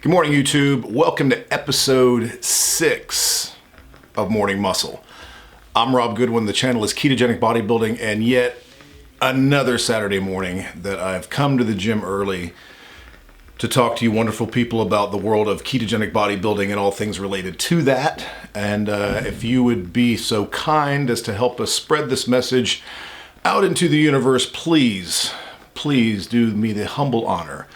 Good morning, YouTube. Welcome to episode 6 of Morning Muscle. I'm Rob Goodwin. The channel is Ketogenic Bodybuilding, and yet another Saturday morning that I've come to the gym early to talk to you wonderful people about the world of ketogenic bodybuilding and all things related to that. And if you would be so kind as to help us spread this message out into the universe, please do me the humble honor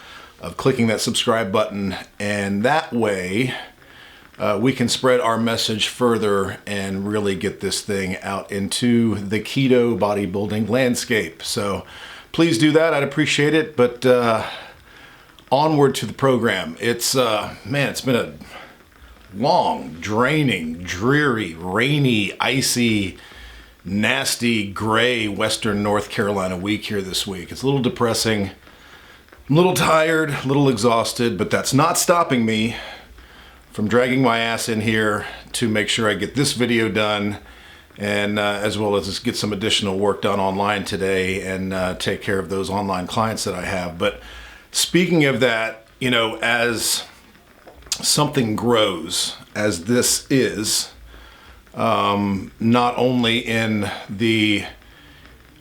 of clicking that subscribe button, and that way we can spread our message further and really get this thing out into the keto bodybuilding landscape. So please do that. I'd appreciate it. But onward to the program. It's been a long, draining, dreary, rainy, icy, nasty, gray Western North Carolina week here this week. It's a little depressing. I'm a little tired, a little exhausted, but that's not stopping me from dragging my ass in here to make sure I get this video done, and as well as just get some additional work done online today and take care of those online clients that I have. But speaking of that, you know, as something grows, as this is, not only in the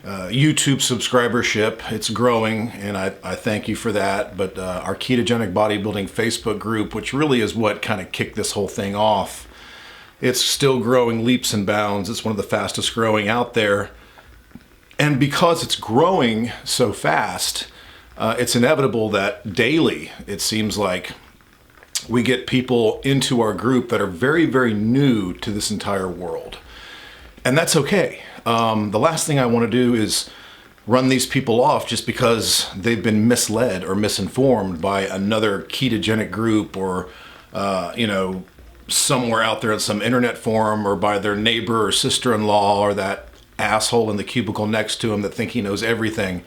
YouTube subscribership, it's growing, and I thank you for that, but our Ketogenic Bodybuilding Facebook group, which really is what kind of kicked this whole thing off, it's still growing leaps and bounds. It's one of the fastest growing out there, and because it's growing so fast, it's inevitable that daily, it seems like, we get people into our group that are very, very new to this entire world, and that's okay. The last thing I want to do is run these people off just because they've been misled or misinformed by another ketogenic group or, somewhere out there in some internet forum, or by their neighbor or sister-in-law or that asshole in the cubicle next to him that think he knows everything.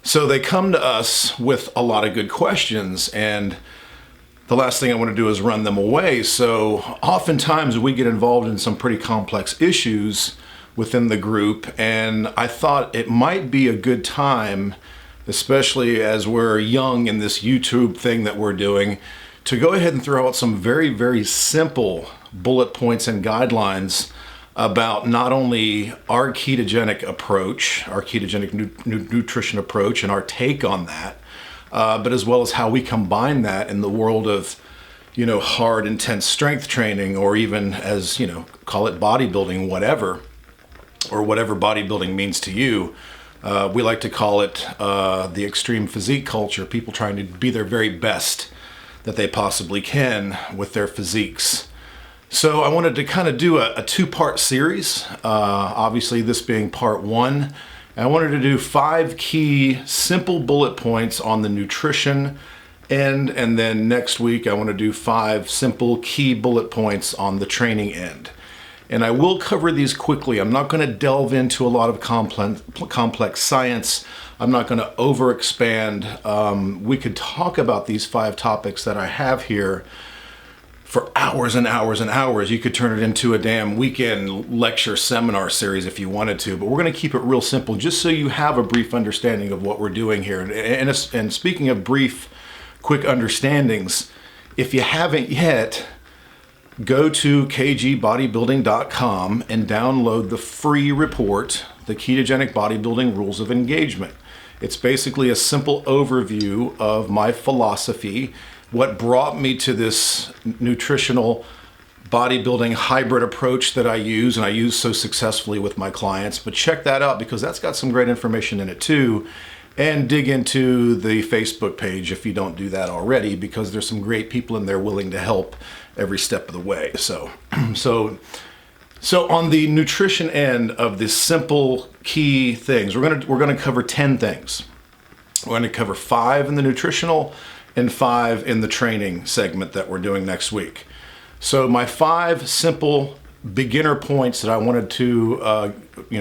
So they come to us with a lot of good questions, and the last thing I want to do is run them away. So oftentimes we get involved in some pretty complex issues within the group, and I thought it might be a good time, especially as we're young in this YouTube thing that we're doing, to go ahead and throw out some very, very simple bullet points and guidelines about not only our ketogenic approach, our ketogenic nutrition approach and our take on that, but as well as how we combine that in the world of, hard, intense strength training, or even as, call it bodybuilding, whatever, or whatever bodybuilding means to you. We like to call it the extreme physique culture, people trying to be their very best that they possibly can with their physiques. So I wanted to kind of do a two-part series, obviously this being part 1. I wanted to do 5 key simple bullet points on the nutrition end, and then next week I want to do 5 simple key bullet points on the training end. And I will cover these quickly. I'm not going to delve into a lot of complex science. I'm not going to overexpand. We could talk about these 5 topics that I have here for hours and hours and hours. You could turn it into a damn weekend lecture seminar series if you wanted to, but we're going to keep it real simple just so you have a brief understanding of what we're doing here. And speaking of brief, quick understandings, if you haven't yet, go to ketogenicbodybuilding.com and download the free report, The Ketogenic Bodybuilding Rules of Engagement. It's basically a simple overview of my philosophy, what brought me to this nutritional bodybuilding hybrid approach that I use, and I use so successfully with my clients. But check that out because that's got some great information in it too. And dig into the Facebook page if you don't do that already, because there's some great people in there willing to help every step of the way. So on the nutrition end of the simple key things, we're gonna cover 10 things. We're going to cover 5 in the nutritional and 5 in the training segment that we're doing next week. So my 5 simple beginner points that I wanted to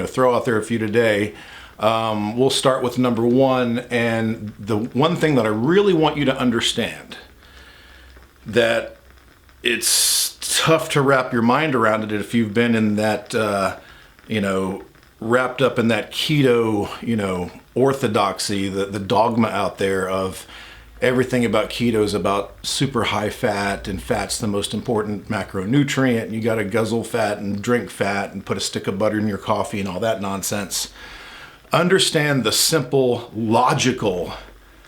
throw out there for you today. We'll start with number 1, and the one thing that I really want you to understand, that it's tough to wrap your mind around it if you've been in that, wrapped up in that keto, orthodoxy, the dogma out there of, everything about keto is about super high fat, and fat's the most important macronutrient, and you got to guzzle fat and drink fat and put a stick of butter in your coffee and all that nonsense. Understand the simple, logical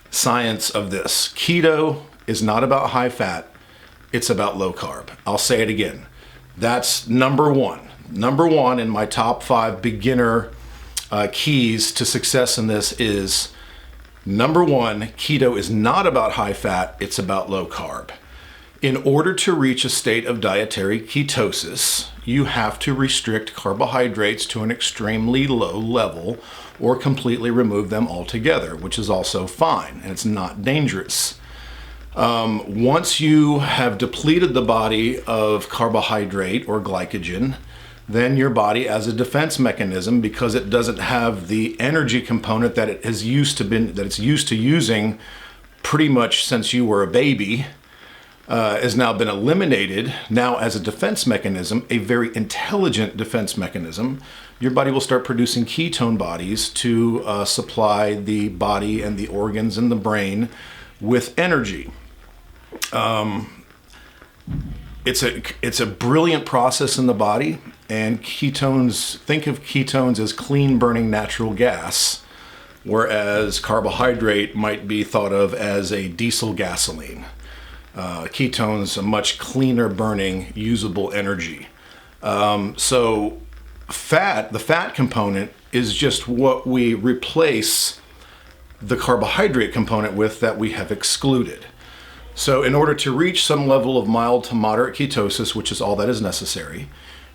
science of this. Keto is not about high fat, it's about low carb. I'll say it again. That's number one. Number one in my top 5 beginner keys to success in this is, number one, keto is not about high fat, it's about low carb. In order to reach a state of dietary ketosis, you have to restrict carbohydrates to an extremely low level or completely remove them altogether, which is also fine, and it's not dangerous. Once you have depleted the body of carbohydrate or glycogen, then your body, as a defense mechanism, because it doesn't have the energy component that it's used to using pretty much since you were a baby, has now been eliminated. Now, as a defense mechanism, a very intelligent defense mechanism, your body will start producing ketone bodies to supply the body and the organs and the brain with energy. It's a brilliant process in the body, and ketones, think of ketones as clean burning natural gas, whereas carbohydrate might be thought of as a diesel gasoline. Ketones, a much cleaner burning, usable energy. So the fat component is just what we replace the carbohydrate component with that we have excluded. So in order to reach some level of mild to moderate ketosis, which is all that is necessary,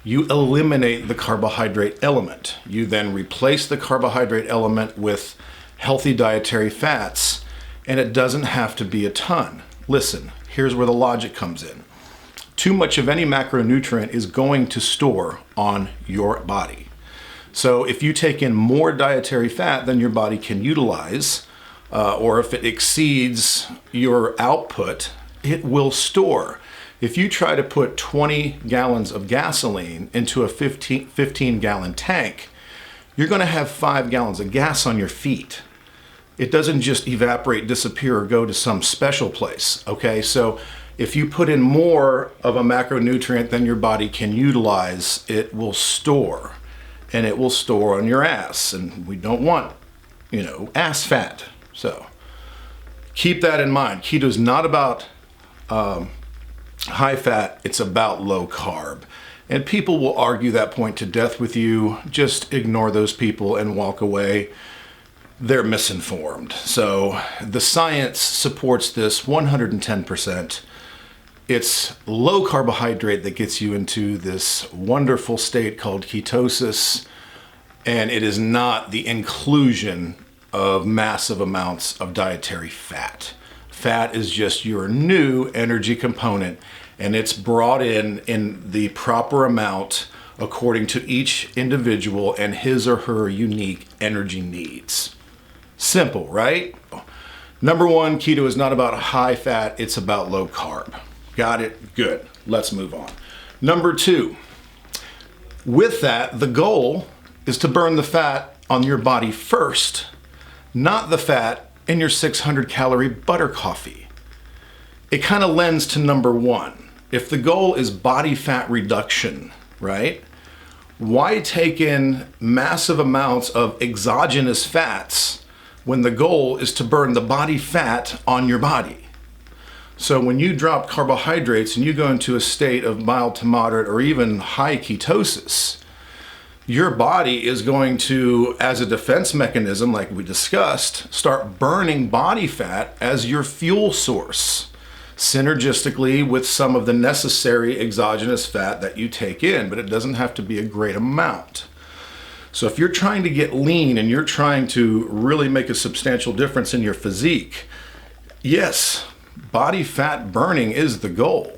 you eliminate the carbohydrate element. You then replace the carbohydrate element with healthy dietary fats, and it doesn't have to be a ton. Listen, here's where the logic comes in. Too much of any macronutrient is going to store on your body. So if you take in more dietary fat than your body can utilize, or if it exceeds your output, it will store. If you try to put 20 gallons of gasoline into a 15-gallon tank, you're going to have 5 gallons of gas on your feet. It doesn't just evaporate, disappear, or go to some special place, okay? So if you put in more of a macronutrient than your body can utilize, it will store, and it will store on your ass, and we don't want, ass fat. So keep that in mind. Keto is not about high fat, it's about low carb. And people will argue that point to death with you. Just ignore those people and walk away. They're misinformed. So the science supports this 110%. It's low carbohydrate that gets you into this wonderful state called ketosis, and it is not the inclusion of massive amounts of dietary fat. Fat is just your new energy component, and it's brought in the proper amount according to each individual and his or her unique energy needs. Simple, right? Number one, keto is not about high fat, it's about low carb. Got it? Good. Let's move on. Number two, with that, the goal is to burn the fat on your body first, not the fat in your 600 calorie butter coffee. It kind of lends to number one. If the goal is body fat reduction, right? Why take in massive amounts of exogenous fats when the goal is to burn the body fat on your body? So when you drop carbohydrates and you go into a state of mild to moderate or even high ketosis, your body is going to, as a defense mechanism, like we discussed, start burning body fat as your fuel source, synergistically with some of the necessary exogenous fat that you take in, but it doesn't have to be a great amount. So if you're trying to get lean and you're trying to really make a substantial difference in your physique, yes, body fat burning is the goal.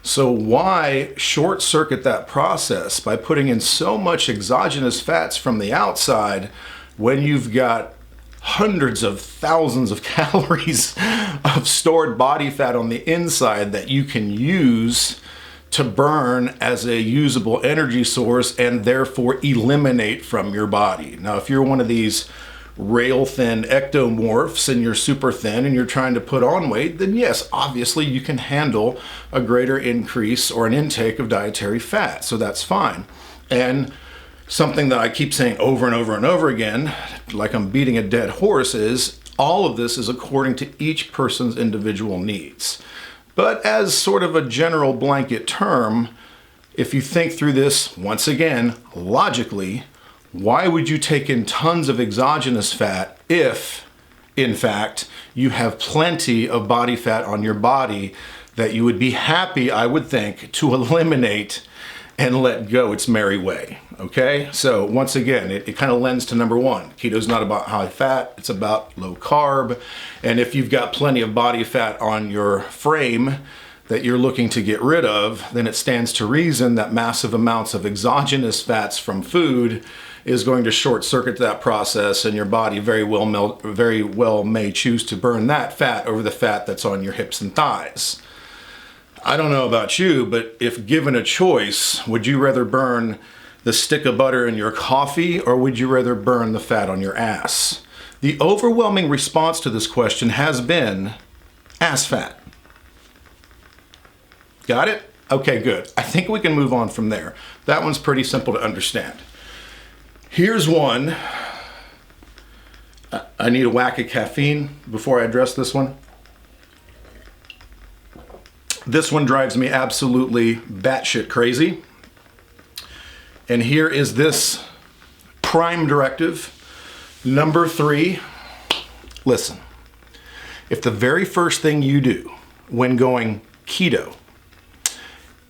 So why short circuit that process by putting in so much exogenous fats from the outside when you've got hundreds of thousands of calories of stored body fat on the inside that you can use to burn as a usable energy source and therefore eliminate from your body? Now, if you're one of these rail thin ectomorphs and you're super thin and you're trying to put on weight, then yes, obviously you can handle a greater increase or an intake of dietary fat. So that's fine. And something that I keep saying over and over and over again, like I'm beating a dead horse, is all of this is according to each person's individual needs. But as sort of a general blanket term, if you think through this, once again, logically, why would you take in tons of exogenous fat if, in fact, you have plenty of body fat on your body that you would be happy, I would think, to eliminate and let go its merry way, okay? So once again, it kind of lends to number one. Keto is not about high fat, it's about low carb. And if you've got plenty of body fat on your frame that you're looking to get rid of, then it stands to reason that massive amounts of exogenous fats from food is going to short circuit that process, and your body very well may choose to burn that fat over the fat that's on your hips and thighs. I don't know about you, but if given a choice, would you rather burn the stick of butter in your coffee, or would you rather burn the fat on your ass? The overwhelming response to this question has been ass fat. Got it? Okay, good. I think we can move on from there. That one's pretty simple to understand. Here's one. I need a whack of caffeine before I address this one. This one drives me absolutely batshit crazy. And here is this prime directive. Number 3, listen. If the very first thing you do when going keto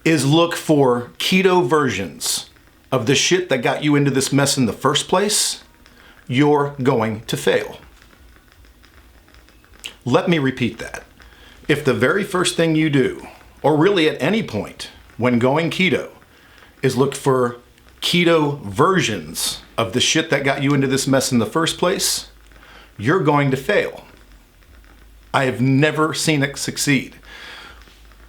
is look for keto versions of the shit that got you into this mess in the first place, you're going to fail. Let me repeat that. If the very first thing you do, or really at any point when going keto, is look for keto versions of the shit that got you into this mess in the first place, you're going to fail. I have never seen it succeed.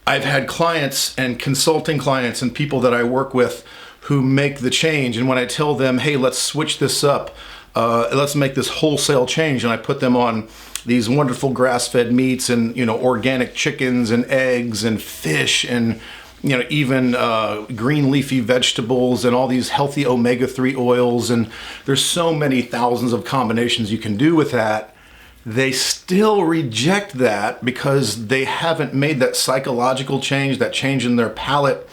I've had clients and consulting clients and people that I work with who make the change, and when I tell them, hey, let's switch this up, let's make this wholesale change, and I put them on these wonderful grass-fed meats and, organic chickens and eggs and fish and, even green leafy vegetables and all these healthy omega-3 oils, and there's so many thousands of combinations you can do with that. They still reject that because they haven't made that psychological change, that change in their palate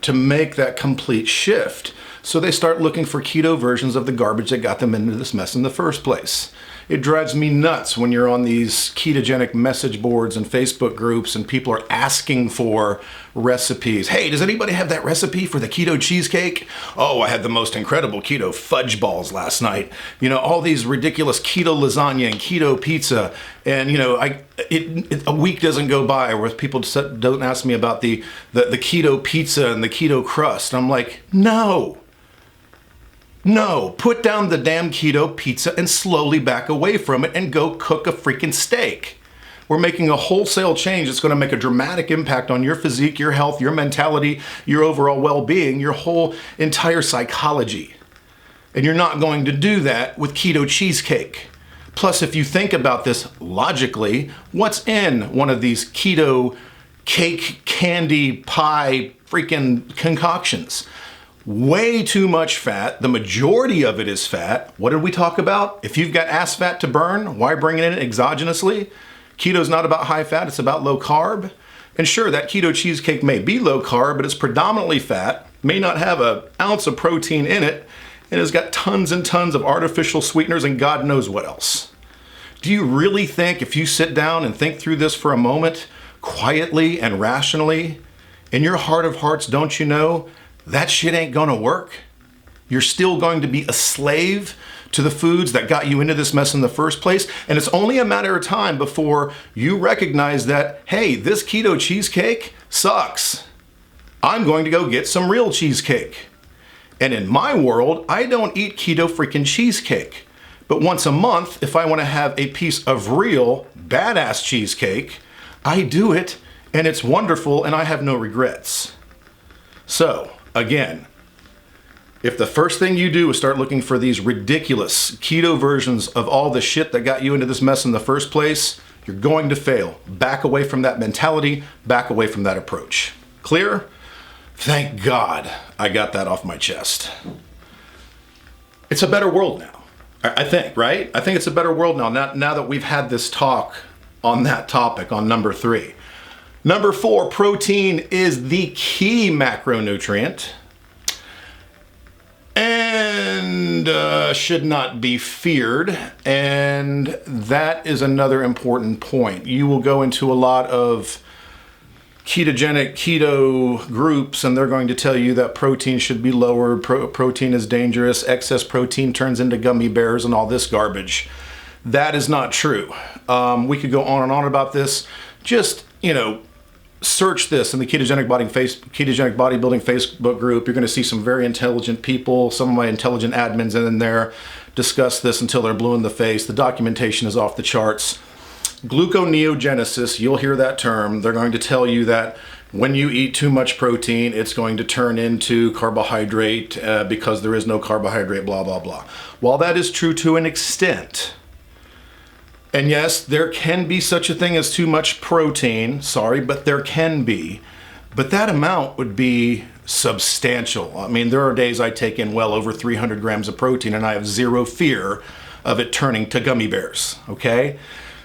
to make that complete shift. So they start looking for keto versions of the garbage that got them into this mess in the first place. It drives me nuts when you're on these ketogenic message boards and Facebook groups and people are asking for recipes. Hey, does anybody have that recipe for the keto cheesecake? Oh, I had the most incredible keto fudge balls last night. All these ridiculous keto lasagna and keto pizza. And, a week doesn't go by where people don't ask me about the keto pizza and the keto crust. I'm like, No, put down the damn keto pizza and slowly back away from it and go cook a freaking steak. We're making a wholesale change that's going to make a dramatic impact on your physique, your health, your mentality, your overall well-being, your whole entire psychology. And you're not going to do that with keto cheesecake. Plus, if you think about this logically, what's in one of these keto cake, candy, pie, freaking concoctions? Way too much fat. The majority of it is fat. What did we talk about? If you've got ass fat to burn, why bring it in exogenously? Keto's not about high fat, it's about low carb. And sure, that keto cheesecake may be low carb, but it's predominantly fat, may not have an ounce of protein in it, and has got tons and tons of artificial sweeteners and God knows what else. Do you really think, if you sit down and think through this for a moment, quietly and rationally, in your heart of hearts, don't you know that shit ain't gonna work? You're still going to be a slave to the foods that got you into this mess in the first place. And it's only a matter of time before you recognize that, hey, this keto cheesecake sucks. I'm going to go get some real cheesecake. And in my world, I don't eat keto freaking cheesecake. But once a month, if I want to have a piece of real badass cheesecake, I do it and it's wonderful and I have no regrets. So, again, If the first thing you do is start looking for these ridiculous keto versions of all the shit that got you into this mess in the first place, you're going to fail. Back away from that mentality, back away from that approach. Clear? Thank God I got that off my chest. It's a better world now, I think, right? I think it's a better world now that we've had this talk on that topic on number 3. Number 4, protein is the key macronutrient and should not be feared. And that is another important point. You will go into a lot of keto groups and they're going to tell you that protein should be lowered, protein is dangerous, excess protein turns into gummy bears and all this garbage. That is not true. We could go on and on about this. Just, search this in the Ketogenic Bodybuilding Facebook group. You're going to see some very intelligent people, some of my intelligent admins in there discuss this until they're blue in the face. The documentation is off the charts. Gluconeogenesis, you'll hear that term. They're going to tell you that when you eat too much protein, it's going to turn into carbohydrate because there is no carbohydrate, blah, blah, blah. While that is true to an extent, and yes, there can be such a thing as too much protein, but there can be. But that amount would be substantial. I mean, there are days I take in well over 300 grams of protein and I have zero fear of it turning to gummy bears, okay?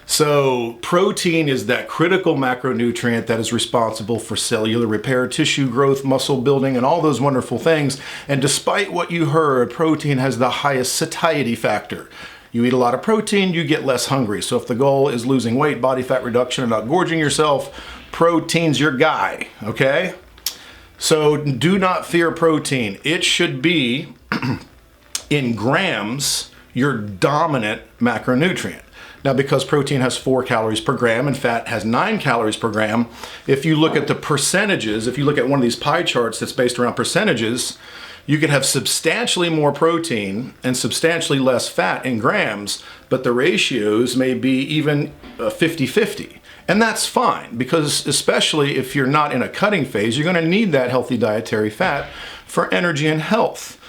So protein is that critical macronutrient that is responsible for cellular repair, tissue growth, muscle building, and all those wonderful things. And despite what you heard, protein has the highest satiety factor. You eat a lot of protein, you get less hungry. So if the goal is losing weight, body fat reduction, and not gorging yourself, protein's your guy, okay? So do not fear protein. It should be, in grams, your dominant macronutrient. Now, because protein has 4 calories per gram and fat has 9 calories per gram, if you look at the percentages, if you look at one of these pie charts that's based around percentages, you could have substantially more protein and substantially less fat in grams, but the ratios may be even 50-50. And that's fine, because especially if you're not in a cutting phase, you're going to need that healthy dietary fat for energy and health.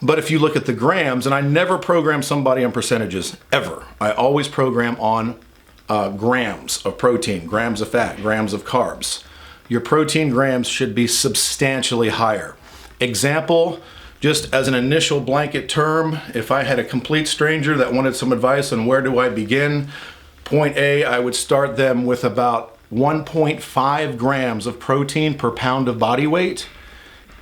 But if you look at the grams, and I never program somebody on percentages, ever. I always program on grams of protein, grams of fat, grams of carbs. Your protein grams should be substantially higher. Example, just as an initial blanket term, if I had a complete stranger that wanted some advice on where do I begin, point A, I would start them with about 1.5 grams of protein per pound of body weight.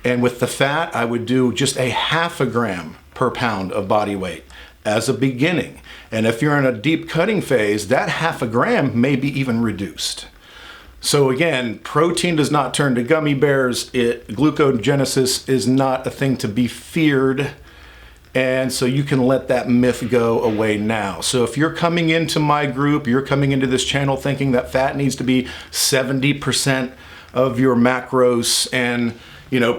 And with the fat, I would do just a 0.5 gram per pound of body weight as a beginning. And if you're in a deep cutting phase, that 0.5 gram may be even reduced. So again, protein does not turn to gummy bears. Gluconeogenesis is not a thing to be feared. And so you can let that myth go away now. So if you're coming into my group, you're coming into this channel thinking that fat needs to be 70% of your macros and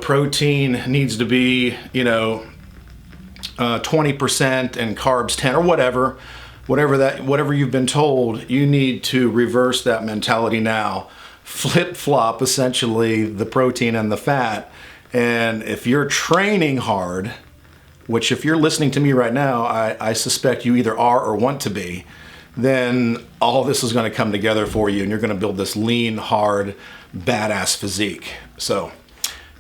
protein needs to be 20% and carbs 10 or whatever you've been told, you need to reverse that mentality now. Flip-flop essentially the protein and the fat. And if you're training hard, which if you're listening to me right now, I suspect you either are or want to be, then all this is going to come together for you and you're going to build this lean, hard, badass physique. So,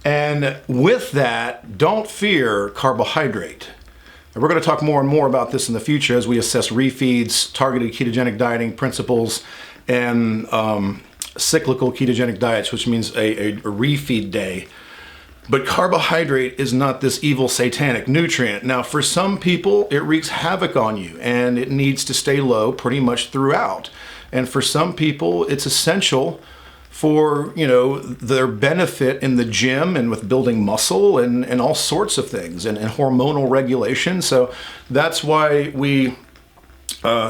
and with that, don't fear carbohydrate. And we're going to talk more and more about this in the future as we assess refeeds, targeted ketogenic dieting principles, and cyclical ketogenic diets, which means a refeed day. But carbohydrate is not this evil satanic nutrient. Now, for some people, it wreaks havoc on you and it needs to stay low pretty much throughout. And for some people, it's essential for their benefit in the gym and with building muscle and all sorts of things and hormonal regulation. So that's why we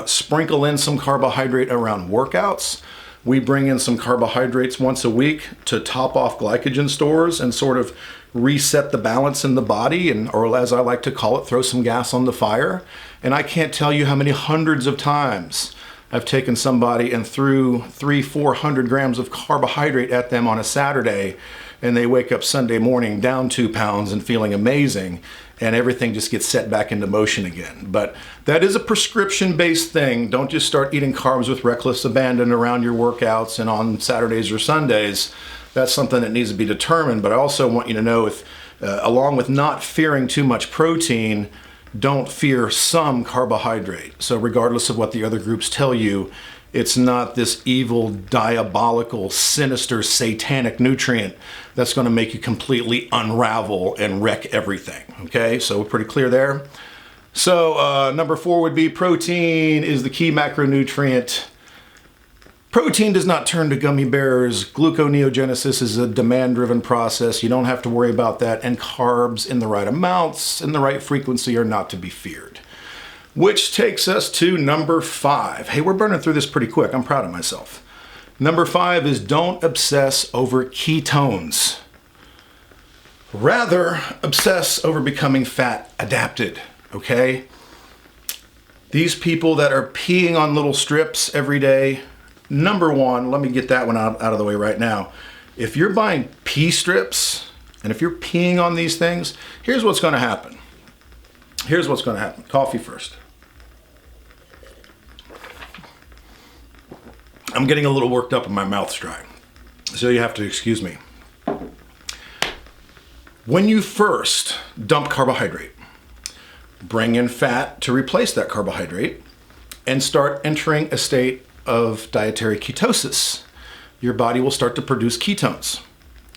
sprinkle in some carbohydrate around workouts. We bring in some carbohydrates once a week to top off glycogen stores and sort of reset the balance in the body, or as I like to call it, throw some gas on the fire. And I can't tell you how many hundreds of times I've taken somebody and threw 300-400 grams of carbohydrate at them on a Saturday, and they wake up Sunday morning down 2 pounds and feeling amazing, and everything just gets set back into motion again. But that is a prescription-based thing. Don't just start eating carbs with reckless abandon around your workouts and on Saturdays or Sundays. That's something that needs to be determined. But I also want you to know, if along with not fearing too much protein, don't fear some carbohydrate. So regardless of what the other groups tell you, it's not this evil, diabolical, sinister, satanic nutrient that's going to make you completely unravel and wreck everything. Okay, so we're pretty clear there. So number 4 would be protein is the key macronutrient. Protein does not turn to gummy bears. Gluconeogenesis is a demand-driven process. You don't have to worry about that. And carbs in the right amounts and the right frequency are not to be feared. Which takes us to number 5. Hey, we're burning through this pretty quick. I'm proud of myself. Number 5 is don't obsess over ketones. Rather, obsess over becoming fat adapted, okay? These people that are peeing on little strips every day, number 1, let me get that one out of the way right now. If you're buying pee strips, and if you're peeing on these things, here's what's going to happen. Here's what's going to happen. Coffee first. I'm getting a little worked up and my mouth's dry, so you have to excuse me. When you first dump carbohydrate, bring in fat to replace that carbohydrate and start entering a state of dietary ketosis. Your body will start to produce ketones.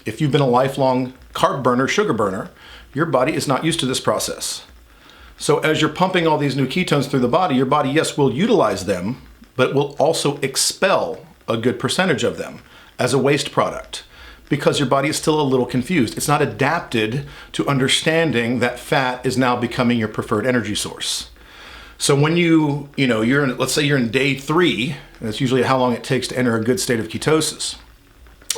If you've been a lifelong carb burner, sugar burner, your body is not used to this process. So as you're pumping all these new ketones through the body, your body, yes, will utilize them, but will also expel a good percentage of them as a waste product, because your body is still a little confused. It's not adapted to understanding that fat is now becoming your preferred energy source. So when you're in, let's say you're in day 3, and that's usually how long it takes to enter a good state of ketosis.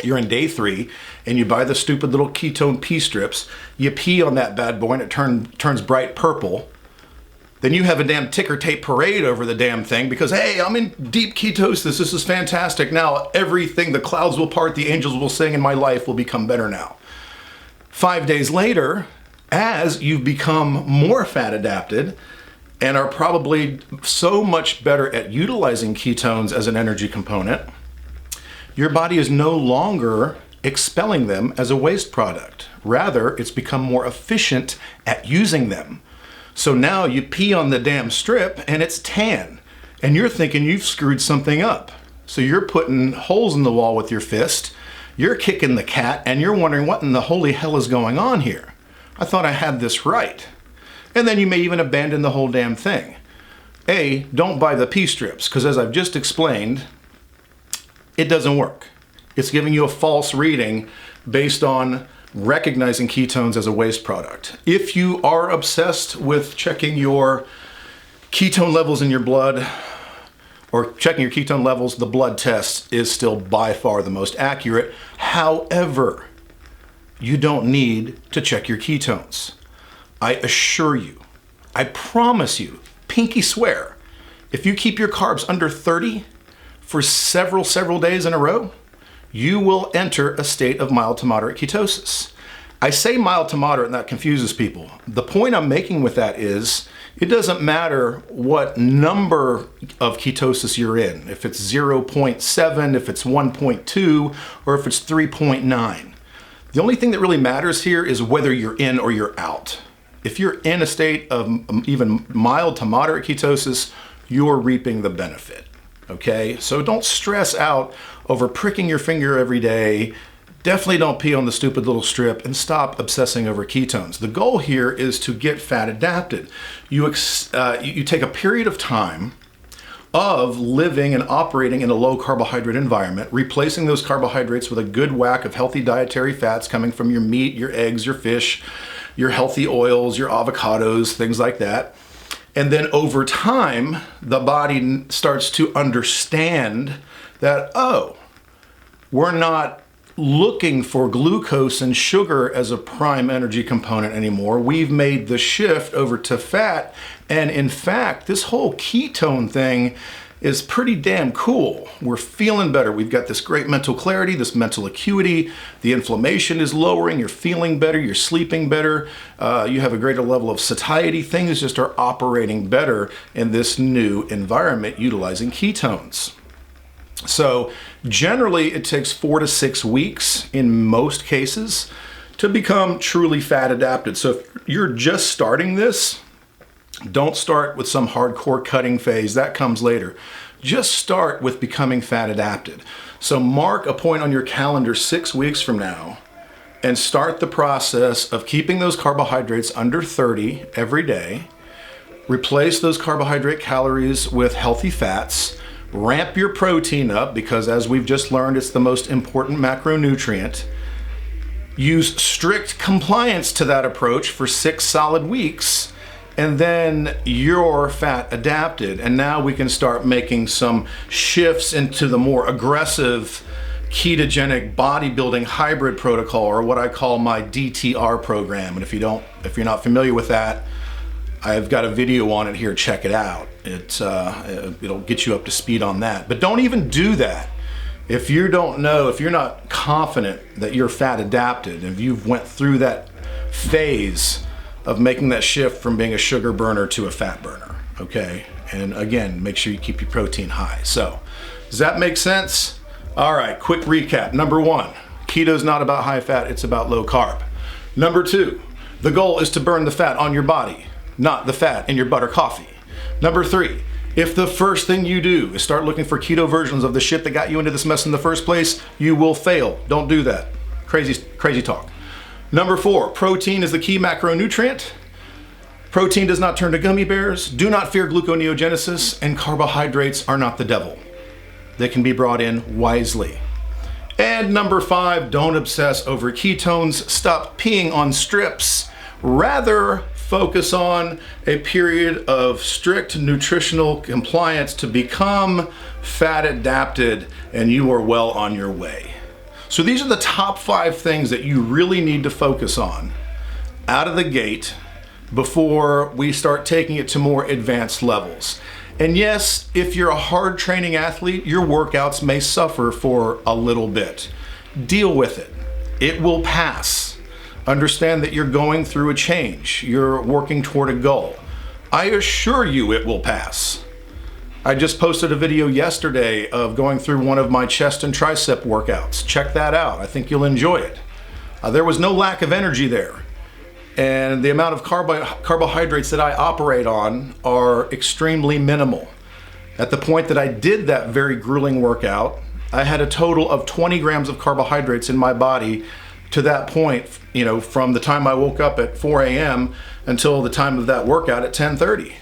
You're in day 3 and you buy the stupid little ketone pee strips, you pee on that bad boy and it turns bright purple. Then you have a damn ticker tape parade over the damn thing because, hey, I'm in deep ketosis. This is fantastic. Now everything, the clouds will part, the angels will sing, and my life will become better now. 5 days later, as you've become more fat adapted and are probably so much better at utilizing ketones as an energy component, your body is no longer expelling them as a waste product. Rather, it's become more efficient at using them. So now you pee on the damn strip and it's tan, and you're thinking you've screwed something up. So you're putting holes in the wall with your fist, you're kicking the cat, and you're wondering what in the holy hell is going on here. I thought I had this right. And then you may even abandon the whole damn thing. Don't buy the pee strips, because as I've just explained, it doesn't work. It's giving you a false reading based on recognizing ketones as a waste product. If you are obsessed with checking your ketone levels in your blood or checking your ketone levels, the blood test is still by far the most accurate. However, you don't need to check your ketones. I assure you, I promise you, pinky swear, if you keep your carbs under 30 for several days in a row, you will enter a state of mild to moderate ketosis. I say mild to moderate, and that confuses people. The point I'm making with that is it doesn't matter what number of ketosis you're in, if it's 0.7, if it's 1.2, or if it's 3.9. The only thing that really matters here is whether you're in or you're out. If you're in a state of even mild to moderate ketosis, you're reaping the benefit. Okay, so don't stress out over pricking your finger every day. Definitely don't pee on the stupid little strip, and stop obsessing over ketones. The goal here is to get fat adapted. You take a period of time of living and operating in a low carbohydrate environment, replacing those carbohydrates with a good whack of healthy dietary fats coming from your meat, your eggs, your fish, your healthy oils, your avocados, things like that. And then over time, the body starts to understand that, oh, we're not looking for glucose and sugar as a prime energy component anymore. We've made the shift over to fat. And in fact, this whole ketone thing is pretty damn cool. We're feeling better. We've got this great mental clarity, this mental acuity. The inflammation is lowering. You're feeling better. You're sleeping better. You have a greater level of satiety. Things just are operating better in this new environment utilizing ketones. So generally it takes 4 to 6 weeks in most cases to become truly fat adapted. So if you're just starting this, don't start with some hardcore cutting phase. That comes later. Just start with becoming fat adapted. So mark a point on your calendar 6 weeks from now and start the process of keeping those carbohydrates under 30 every day. Replace those carbohydrate calories with healthy fats. Ramp your protein up because, as we've just learned, it's the most important macronutrient. Use strict compliance to that approach for 6 solid weeks. And then you're fat adapted. And now we can start making some shifts into the more aggressive ketogenic bodybuilding hybrid protocol, or what I call my DTR program. And if you're not familiar with that, I've got a video on it here. Check it out. It'll get you up to speed on that. But don't even do that if you don't know, if you're not confident that you're fat adapted, if you've went through that phase of making that shift from being a sugar burner to a fat burner, okay? And again, make sure you keep your protein high. So, does that make sense? All right, quick recap. Number 1, keto is not about high fat, it's about low carb. Number 2, the goal is to burn the fat on your body, not the fat in your butter coffee. Number 3, if the first thing you do is start looking for keto versions of the shit that got you into this mess in the first place, you will fail. Don't do that. Crazy talk. Number 4, protein is the key macronutrient. Protein does not turn to gummy bears. Do not fear gluconeogenesis, and carbohydrates are not the devil. They can be brought in wisely. And number 5, don't obsess over ketones. Stop peeing on strips. Rather, focus on a period of strict nutritional compliance to become fat adapted, and you are well on your way. So these are the top 5 things that you really need to focus on out of the gate before we start taking it to more advanced levels. And yes, if you're a hard training athlete, your workouts may suffer for a little bit. Deal with it. It will pass. Understand that you're going through a change. You're working toward a goal. I assure you it will pass. I just posted a video yesterday of going through one of my chest and tricep workouts. Check that out. I think you'll enjoy it. There was no lack of energy there. And the amount of carbohydrates that I operate on are extremely minimal. At the point that I did that very grueling workout, I had a total of 20 grams of carbohydrates in my body to that point, from the time I woke up at 4 a.m. until the time of that workout at 10:30.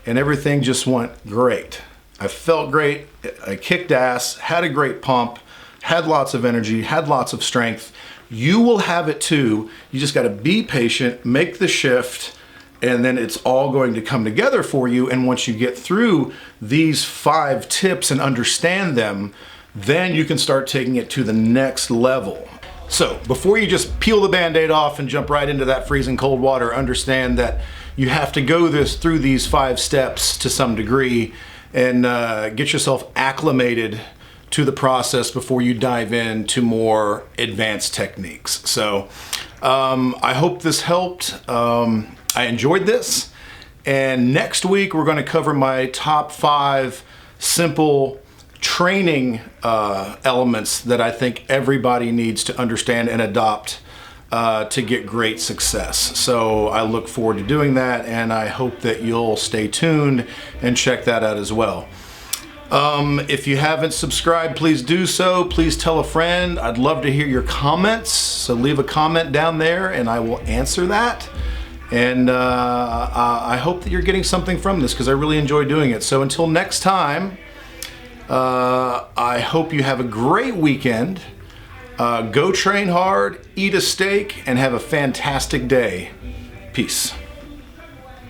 And everything just went great. I felt great, I kicked ass, had a great pump, had lots of energy, had lots of strength. You will have it too. You just gotta be patient, make the shift, and then it's all going to come together for you. And once you get through these 5 tips and understand them, then you can start taking it to the next level. So before you just peel the Band-Aid off and jump right into that freezing cold water, understand that you have to go through these 5 steps to some degree and get yourself acclimated to the process before you dive into more advanced techniques. So I hope this helped. I enjoyed this. And next week we're going to cover my top 5 simple training elements that I think everybody needs to understand and adopt to get great success. So I look forward to doing that, and I hope that you'll stay tuned and check that out as well. If you haven't subscribed, please do so. Please tell a friend. I'd love to hear your comments, so leave a comment down there and I will answer that. And I hope that you're getting something from this, because I really enjoy doing it. So until next time, I hope you have a great weekend. Go train hard, eat a steak, and have a fantastic day. Peace.